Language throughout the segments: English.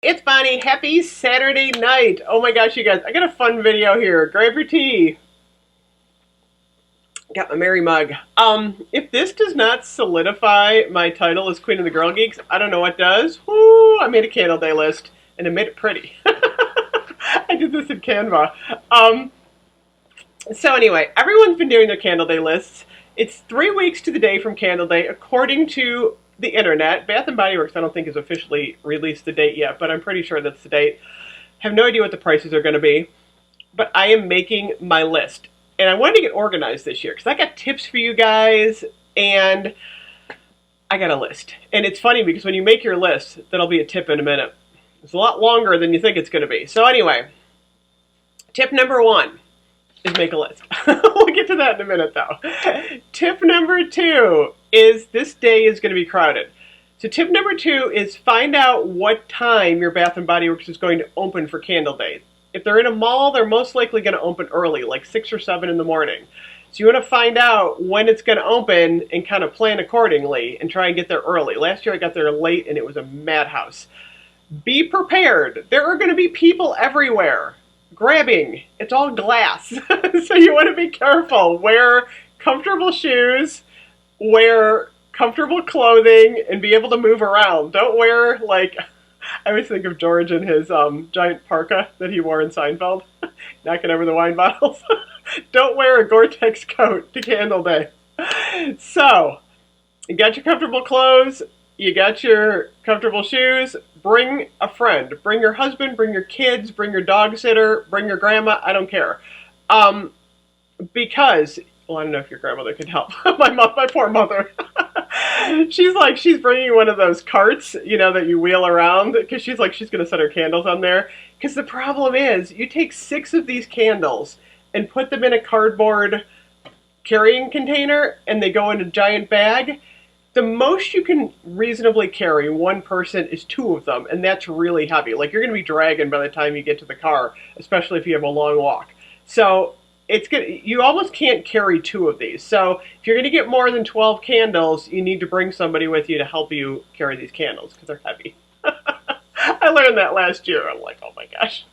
It's Bonnie. Happy Saturday night. Oh my gosh, you guys, I got a fun video here. Grab your tea. Got my Mary mug. If this does not solidify my title as Queen of the Girl Geeks, I don't know what does. Woo, I made a candle day list and I made it pretty. I did this in Canva. So anyway, everyone's been doing their candle day lists. It's 3 weeks to the day from candle day, according to the internet. Bath & Body Works, I don't think, has officially released the date yet, but I'm pretty sure that's the date. Have no idea what the prices are going to be, but I am making my list. And I wanted to get organized this year because I got tips for you guys, and I got a list. And it's funny because when you make your list, that'll be a tip in a minute. It's a lot longer than you think it's going to be. So anyway, tip number 1 is make a list. We'll get to that in a minute, though. Tip number 2 is this day is going to be crowded. So tip number 2 is find out what time your Bath & Body Works is going to open for candle day. If they're in a mall, they're most likely going to open early, like 6 or 7 in the morning. So you want to find out when it's going to open and kind of plan accordingly and try and get there early. Last year I got there late and it was a madhouse. Be prepared. There are going to be people everywhere grabbing. It's all glass. So you want to be careful. Wear comfortable shoes, wear comfortable clothing, and be able to move around. Don't wear, like, I always think of George in his giant parka that he wore in Seinfeld, knocking over the wine bottles. Don't wear a Gore-Tex coat to candle day. So, you got your comfortable clothes, you got your comfortable shoes. Bring a friend. Bring your husband, bring your kids, bring your dog sitter, bring your grandma. I don't care. Because, well, I don't know if your grandmother can help. My poor mother. She's bringing one of those carts, you know, that you wheel around, because she's going to set her candles on there. Because the problem is, you take 6 of these candles and put them in a cardboard carrying container, and they go in a giant bag. The most you can reasonably carry, one person, is 2 of them, and that's really heavy. Like, you're going to be dragging by the time you get to the car, especially if you have a long walk. So you almost can't carry 2 of these. So if you're going to get more than 12 candles, you need to bring somebody with you to help you carry these candles because they're heavy. I learned that last year. I'm like, oh my gosh.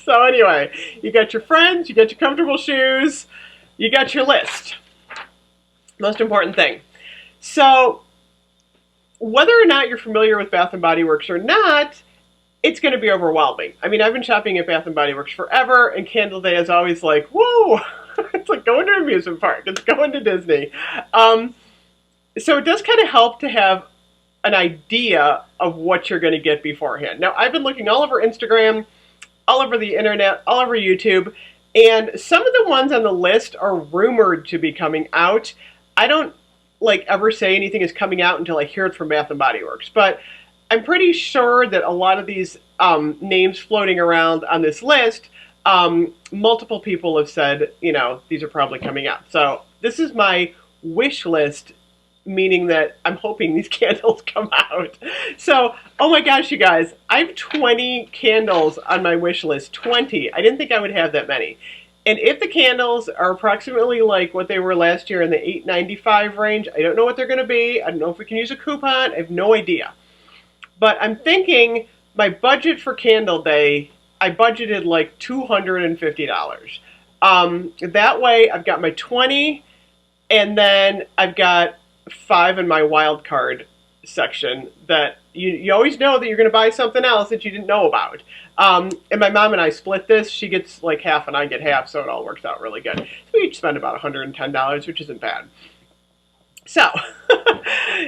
So anyway, you got your friends, you got your comfortable shoes, you got your list. Most important thing. So whether or not you're familiar with Bath & Body Works or not, it's going to be overwhelming. I mean, I've been shopping at Bath & Body Works forever, and Candle Day is always like, whoa! It's like going to an amusement park. It's going to Disney. So it does kind of help to have an idea of what you're going to get beforehand. Now, I've been looking all over Instagram, all over the internet, all over YouTube, and some of the ones on the list are rumored to be coming out. I don't ever say anything is coming out until I hear it from Bath & Body Works. But I'm pretty sure that a lot of these names floating around on this list, multiple people have said, you know, these are probably coming out. So this is my wish list, meaning that I'm hoping these candles come out. So, oh my gosh, you guys, I have 20 candles on my wish list. 20. I didn't think I would have that many. And if the candles are approximately like what they were last year in the $8.95 range, I don't know what they're going to be. I don't know if we can use a coupon. I have no idea. But I'm thinking my budget for Candle Day, I budgeted like $250. That way I've got my 20, and then I've got 5 in my wild card section that you always know that you're going to buy something else that you didn't know about. And my mom and I split this. She gets like half and I get half, so it all works out really good. So we each spend about $110, which isn't bad. So,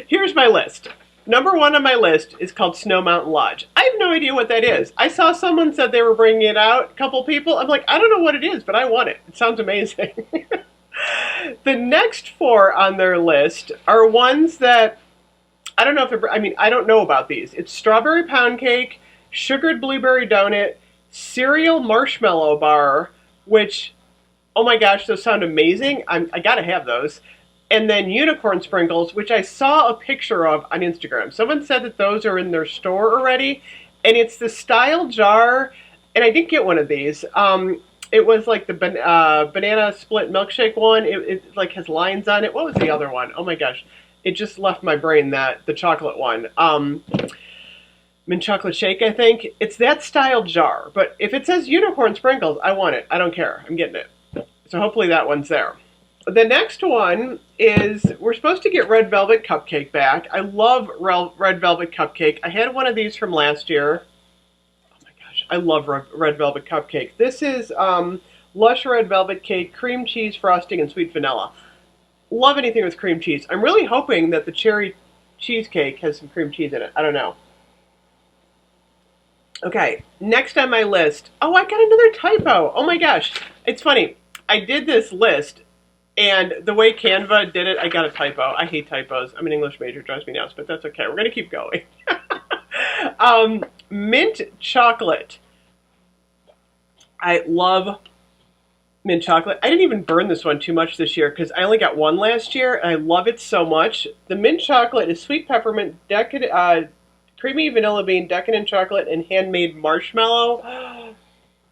here's my list. Number 1 on my list is called Snow Mountain Lodge. I have no idea what that is. I saw someone said they were bringing it out, a couple people. I'm like, I don't know what it is, but I want it. It sounds amazing. The next 4 on their list are ones that I don't know if they're, I don't know about these. It's strawberry pound cake, sugared blueberry donut, cereal marshmallow bar, which, oh my gosh, those sound amazing. I gotta have those. And then unicorn sprinkles, which I saw a picture of on Instagram. Someone said that those are in their store already. And it's the style jar, and I did get one of these. It was like the banana split milkshake one. It like has lines on it. What was the other one? Oh my gosh. It just left my brain, the chocolate one. mint chocolate shake, I think. It's that style jar. But if it says unicorn sprinkles, I want it. I don't care. I'm getting it. So hopefully that one's there. The next one is we're supposed to get Red Velvet Cupcake back. I love Red Velvet Cupcake. I had one of these from last year. Oh my gosh, I love Red Velvet Cupcake. This is Lush Red Velvet Cake, cream cheese frosting, and sweet vanilla. Love anything with cream cheese. I'm really hoping that the cherry cheesecake has some cream cheese in it. I don't know. Okay, next on my list. Oh, I got another typo. Oh my gosh. It's funny. I did this list, and the way Canva did it, I got a typo. I hate typos. I'm an English major. It drives me nuts, but that's okay. We're going to keep going. Mint chocolate. I love mint chocolate. I didn't even burn this one too much this year because I only got one last year, and I love it so much. The mint chocolate is sweet peppermint, creamy vanilla bean, decadent chocolate, and handmade marshmallow.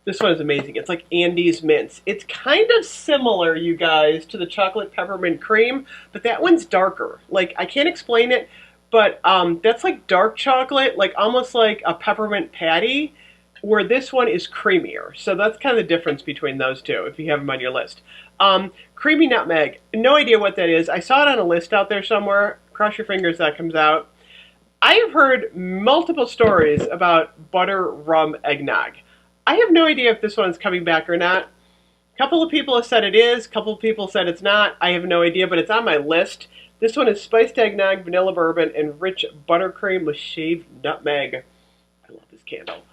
This one is amazing. It's like Andes Mints. It's kind of similar, you guys, to the chocolate peppermint cream, but that one's darker. Like, I can't explain it, but that's like dark chocolate, like almost like a peppermint patty, where this one is creamier. So that's kind of the difference between those two, if you have them on your list. Creamy nutmeg. No idea what that is. I saw it on a list out there somewhere. Cross your fingers that comes out. I have heard multiple stories about Buttered Rum Eggnog. I have no idea if this one's coming back or not. A couple of people have said it is. A couple of people said it's not. I have no idea, but it's on my list. This one is spiced eggnog, vanilla bourbon, and rich buttercream with shaved nutmeg. I love this candle.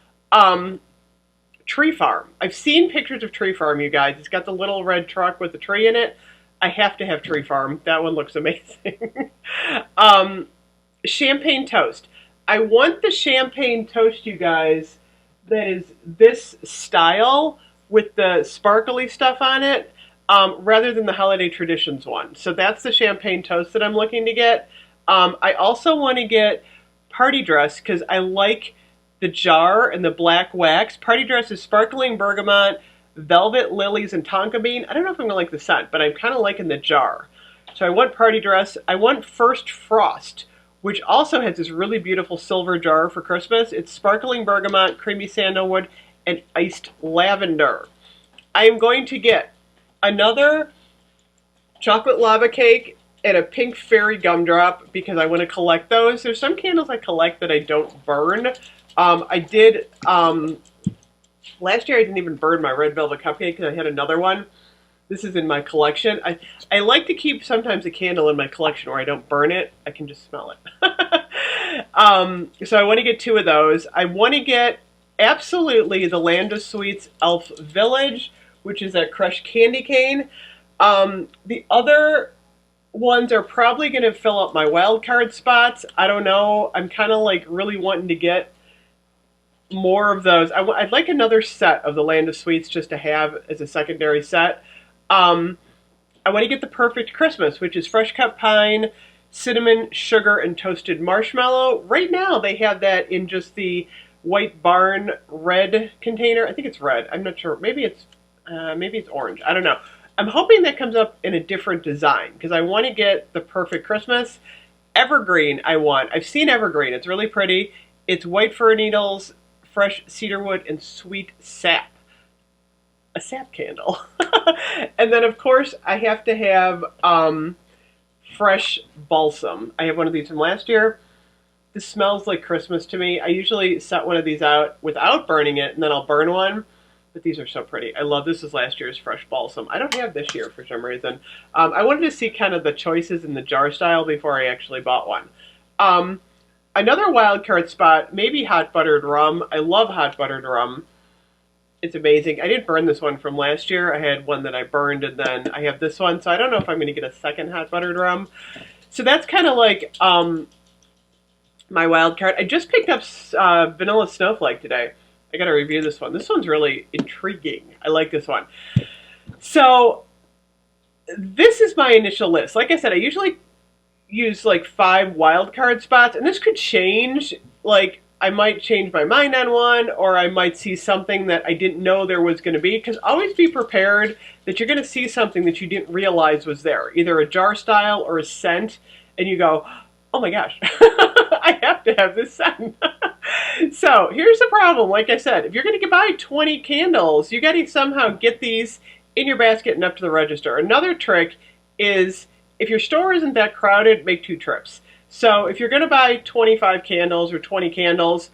Tree Farm. I've seen pictures of Tree Farm, you guys. It's got the little red truck with the tree in it. I have to have Tree Farm. That one looks amazing. Champagne toast. I want the champagne toast, you guys, that is this style with the sparkly stuff on it, rather than the Holiday Traditions one. So that's the champagne toast that I'm looking to get. I also want to get Party Dress because I like the jar and the black wax. Party Dress is sparkling bergamot, velvet lilies, and tonka bean. I don't know if I'm going to like the scent, but I'm kind of liking the jar. So I want Party Dress. I want First Frost, which also has this really beautiful silver jar for Christmas. It's sparkling bergamot, creamy sandalwood, and iced lavender. I am going to get another chocolate lava cake and a pink fairy gumdrop because I want to collect those. There's some candles I collect that I don't burn. I did, last year I didn't even burn my Red Velvet Cupcake because I had another one. This is in my collection. I like to keep sometimes a candle in my collection where I don't burn it. I can just smell it. So I want to get two of those. I want to get absolutely the Land of Sweets Elf Village, which is that crushed candy cane. The other ones are probably going to fill up my wild card spots. I don't know. I'm kind of like really wanting to get more of those. I'd like another set of the Land of Sweets just to have as a secondary set. I want to get the Perfect Christmas, which is fresh cut pine, cinnamon, sugar, and toasted marshmallow. Right now, they have that in just the White Barn red container. I think it's red. I'm not sure. Maybe it's orange. I don't know. I'm hoping that comes up in a different design because I want to get the Perfect Christmas. Evergreen I want. I've seen Evergreen. It's really pretty. It's white fir needles, fresh cedarwood, and sweet sap. A sap candle. And then, of course, I have to have fresh balsam. I have one of these from last year. This smells like Christmas to me. I usually set one of these out without burning it, and then I'll burn one. But these are so pretty. I love this is last year's fresh balsam. I don't have this year for some reason. I wanted to see kind of the choices in the jar style before I actually bought one. Another wild card spot, maybe hot buttered rum. I love hot buttered rum. It's amazing. I didn't burn this one from last year. I had one that I burned, and then I have this one. So I don't know if I'm going to get a second hot buttered rum. So that's kind of like my wild card. I just picked up Vanilla Snowflake today. I got to review this one. This one's really intriguing. I like this one. So this is my initial list. Like I said, I usually use like 5 wild card spots, and this could change. Like I might change my mind on one, or I might see something that I didn't know there was going to be. Because always be prepared that you're going to see something that you didn't realize was there, either a jar style or a scent, and you go, "Oh my gosh, I I have to have this sent. So here's the problem. Like I said, if you're going to buy 20 candles, you got to somehow get these in your basket and up to the register. Another trick is if your store isn't that crowded, make 2 trips. So if you're going to buy 25 candles or 20 candles,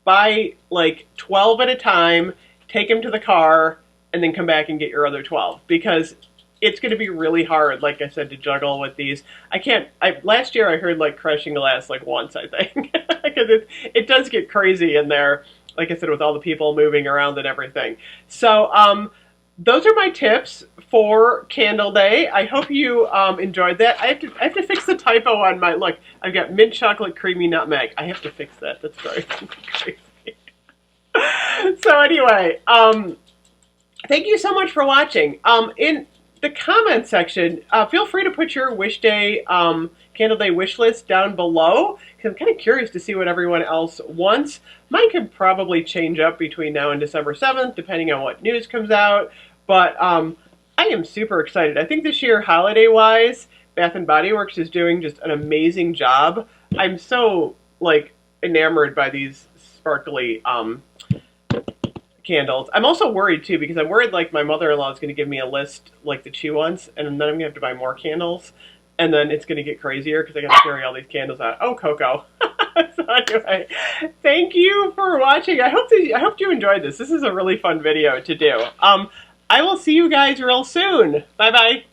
buy like 12 at a time, take them to the car, and then come back and get your other 12. Because it's going to be really hard, like I said, to juggle with these. Last year I heard like crushing glass like once, I think. Because it does get crazy in there, like I said, with all the people moving around and everything. So those are my tips for Candle Day. I hope you enjoyed that. I have to fix the typo on my, look, I've got mint chocolate creamy nutmeg. I have to fix that. That's very crazy. So anyway, thank you so much for watching. In the comment section, feel free to put your Wish Day, Candle Day wish list down below, because I'm kind of curious to see what everyone else wants. Mine could probably change up between now and December 7th, depending on what news comes out. But I am super excited. I think this year, holiday-wise, Bath & Body Works is doing just an amazing job. I'm so, like, enamored by these sparkly candles. I'm also worried, too, because I'm worried, like, my mother-in-law is going to give me a list like that she wants, and then I'm going to have to buy more candles, and then it's going to get crazier because I got to carry all these candles out. Oh, Coco. So anyway, thank you for watching. I hope you enjoyed this. This is a really fun video to do. I will see you guys real soon. Bye-bye.